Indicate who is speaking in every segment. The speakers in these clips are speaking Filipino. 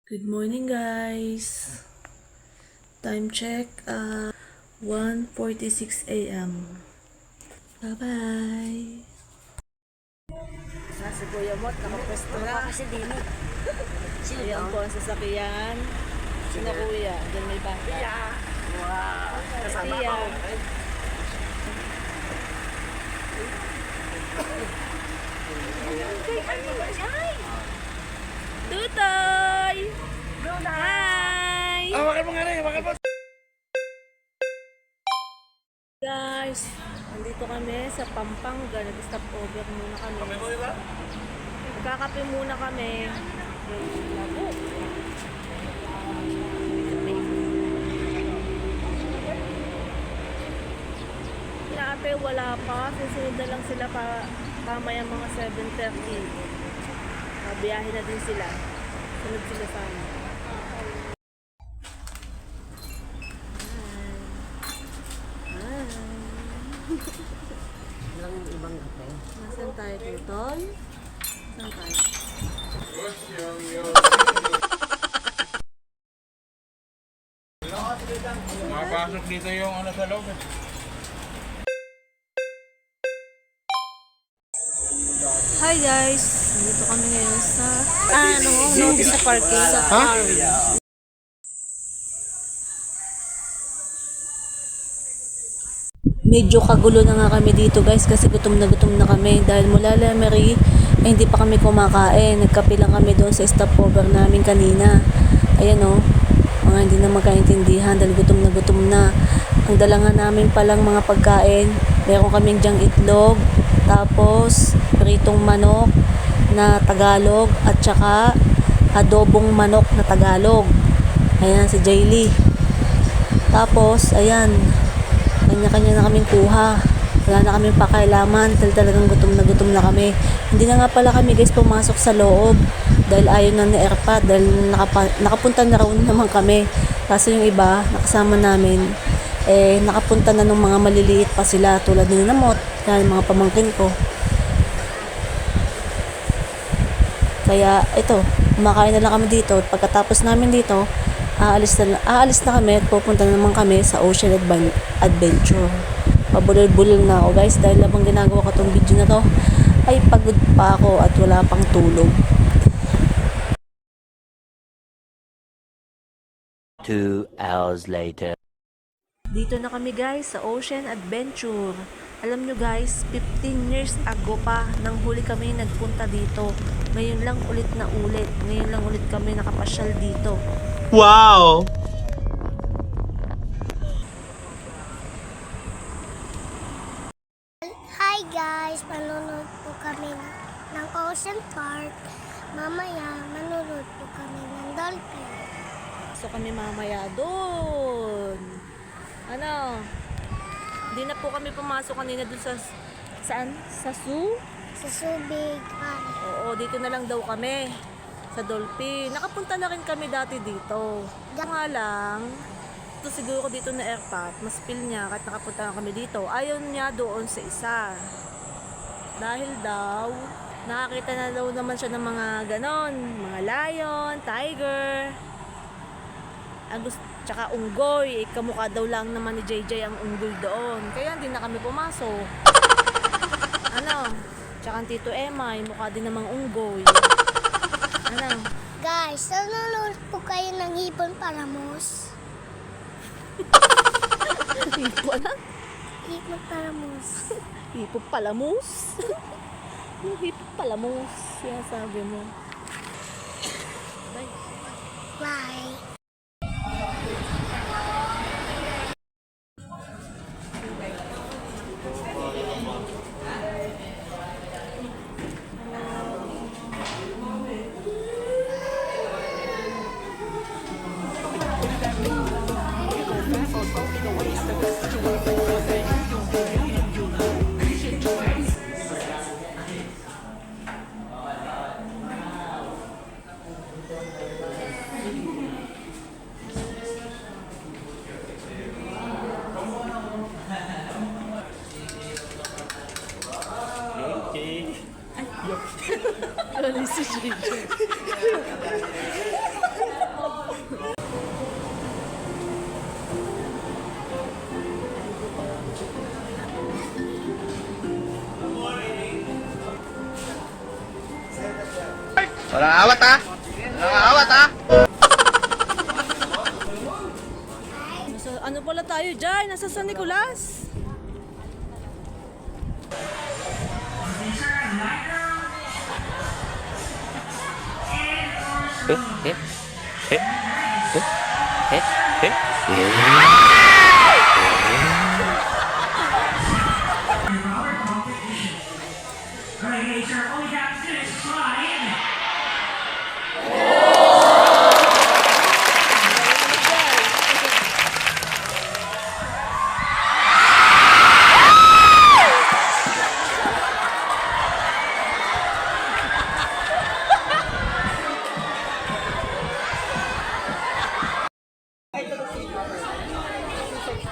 Speaker 1: Good morning guys. Time check 1:46 a.m. Bye-bye. Nasa Kuya Mot, nakapwesto na.
Speaker 2: Kasi din eh.
Speaker 1: Ayan po ang sasakyan. Sina Kuya, dyan may bata.
Speaker 2: Wow. Kasama
Speaker 1: Tia.
Speaker 2: ko.
Speaker 1: Tutoy! Hi!
Speaker 2: Bakit mo nga rin? Bakit mo?
Speaker 1: Guys, nandito kami sa Pampanga. Nag-stop over muna kami.
Speaker 2: Kami mo diba?
Speaker 1: Magkakape muna kami. Labo. Ate, wala pa. Susunod na lang sila mamaya mga 7:30. Biyahe na din sila. Sunod sila sana.
Speaker 2: Walang ibang kape.
Speaker 1: Nasaan tayo, Tutoy? Nasaan tayo?
Speaker 3: Mapasok dito yung ano sa loob.
Speaker 1: Hi guys! Nandito kami ngayon sa sa parking. Sa Medyo kagulo na nga kami dito guys kasi gutom na kami dahil mula Lemery ay hindi pa kami kumakain. Nagkape lang kami doon sa stopover namin kanina. Ayan o, mga hindi na magkaintindihan dahil gutom na. Ang dala nga namin palang mga pagkain, meron kaming dyang itlog, tapos pritong manok na Tagalog at saka adobong manok na Tagalog. Ayan si Jaylee. Tapos ayan, kanya-kanya na kaming kuha. Wala na kaming pakailaman dahil talagang gutom na kami. Hindi na nga pala kami guys pumasok sa loob dahil ayaw na ni Erpat dahil nakapunta na raw naman kami. Kaso yung iba, nakasama namin, nakapunta na ng mga maliliit pa sila tulad ni Namot, yan mga pamangkin ko. Kaya ito, kumakain na lang kami dito. Pagkatapos namin dito, aalis na kami at pupunta na naman kami sa Ocean Adventure. Pabulol-bulol na ako guys dahil labang ginagawa ko tong video na to ay pagod pa ako at wala pang tulog.
Speaker 4: 2 hours later.
Speaker 1: Dito na kami guys sa Ocean Adventure. Alam nyo guys, 15 years ago pa nang huli kami nagpunta dito. Ngayon lang ulit kami nakapasyal dito.
Speaker 3: Wow!
Speaker 5: Hi guys! Manonood po kami ng Ocean Park. Mamaya, manonood po kami ng dolphin.
Speaker 1: So kami mamaya doon. Ano? Hindi na po kami pumasok kanina doon saan? Sa zoo?
Speaker 5: Sa Subig Park.
Speaker 1: Oo, dito na lang daw kami. Sa Dolphin. Nakapunta na rin kami dati dito. Nga lang, ito siguro dito na airpot, mas feel niya kahit nakapunta na kami dito. Ayaw niya doon sa isa. Dahil daw, nakakita na daw naman siya ng mga ganon, mga lion, tiger, tsaka unggoy. Kamukha daw lang naman ni JJ ang unggoy doon. Kaya hindi na kami pumasok. Ano? Tsaka ang Tito Emma, mukha din namang unggoy. Ano?
Speaker 5: Guys, nanonood po kayo ng Hipon Paramos.
Speaker 1: Hipo na?
Speaker 5: Hipon Paramos.
Speaker 1: Hipo palamus? Yung hipo palamus. Yan sabi mo. Bye.
Speaker 5: Bye.
Speaker 1: Ano si JJ?
Speaker 3: Walang awat ha! Walang awat ha!
Speaker 1: Ano pala tayo dyan? Nasa San Nicolas?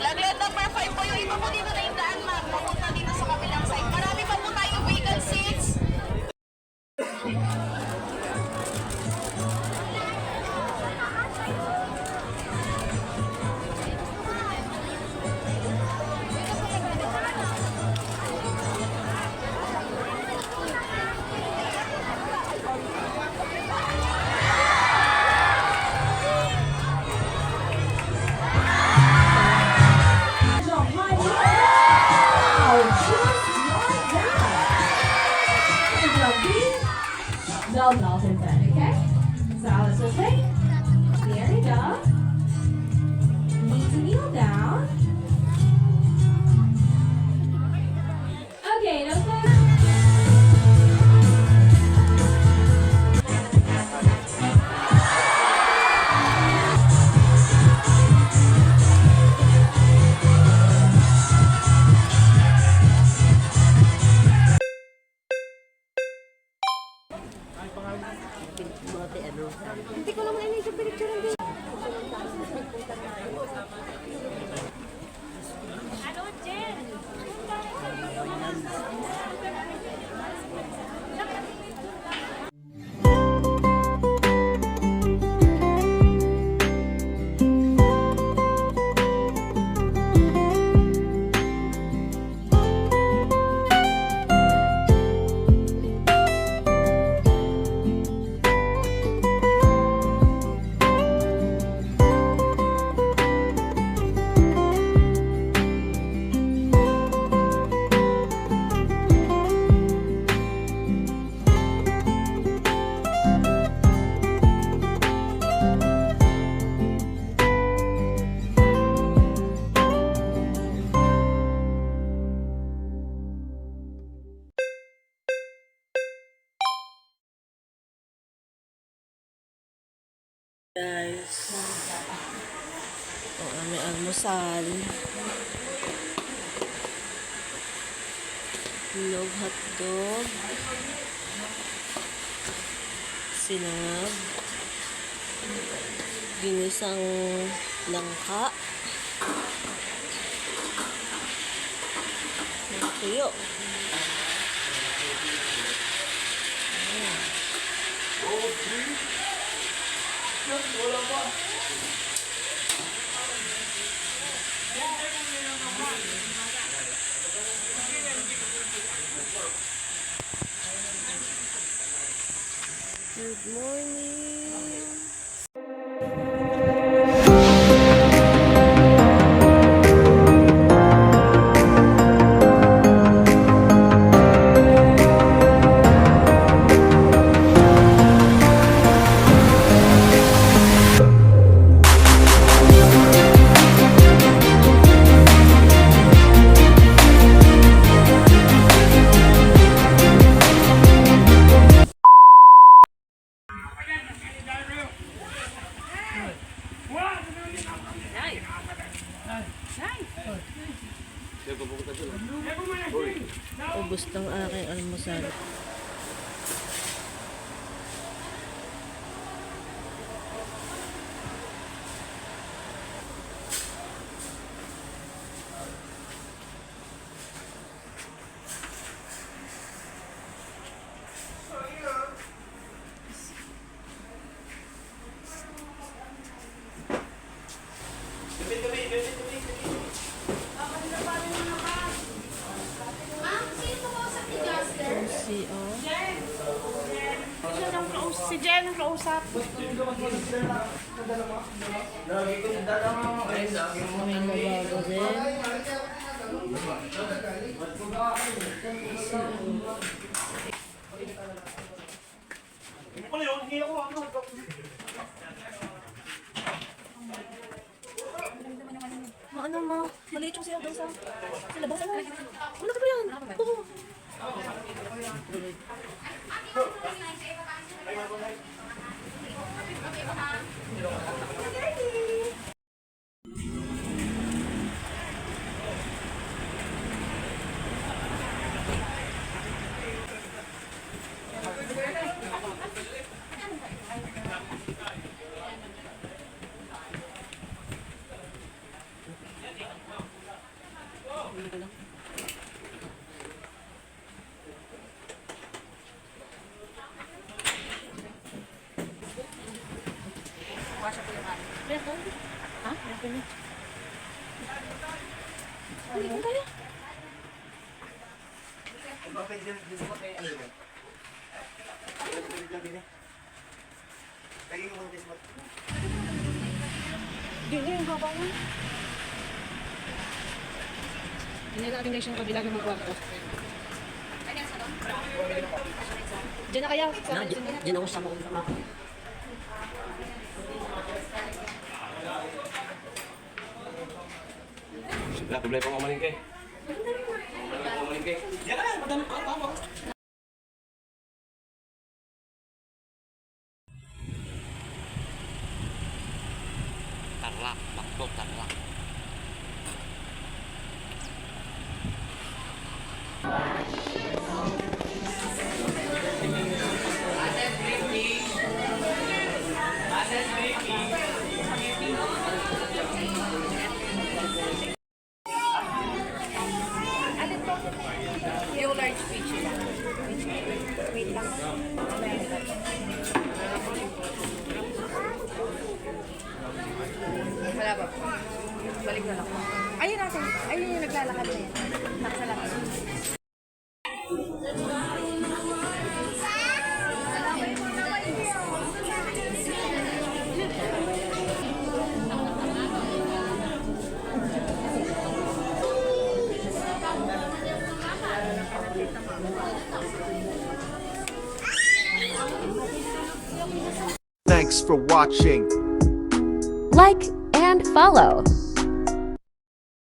Speaker 6: Laglag number 5 po yung iba po dito na yung daan, ma'am. Papunta dito sa kabilang side. Marami pa po tayong vacant seats.
Speaker 7: Well, Dalton said, okay? So Alice will say, there you go. Need to kneel down. Okay, now play.
Speaker 1: Guys. May almusal. Log hotdog. Sinag. Ginisang langka. Tuyo. Good morning. Ubus ng aking almusal. CR.
Speaker 6: Si Jen ang kausap.
Speaker 1: Ano mo? Maliit yung siya doon sa labas. Wala ka ba yan? Oo.
Speaker 8: Hindi natin guys yung kabila ng mga kwarto. Diyan na kaya?
Speaker 2: Diyan ako sa mga.
Speaker 3: Wala, tuloy pang umalingke.
Speaker 4: Tarlac, Bakbo, Tarlac.
Speaker 6: Yung large peach lang. Wait lang. Wala ba? Balik na lang. Ayun natin. Ayun yung naglalakad na yan. Nakasalakad.
Speaker 9: Thanks for watching.
Speaker 10: Like and follow.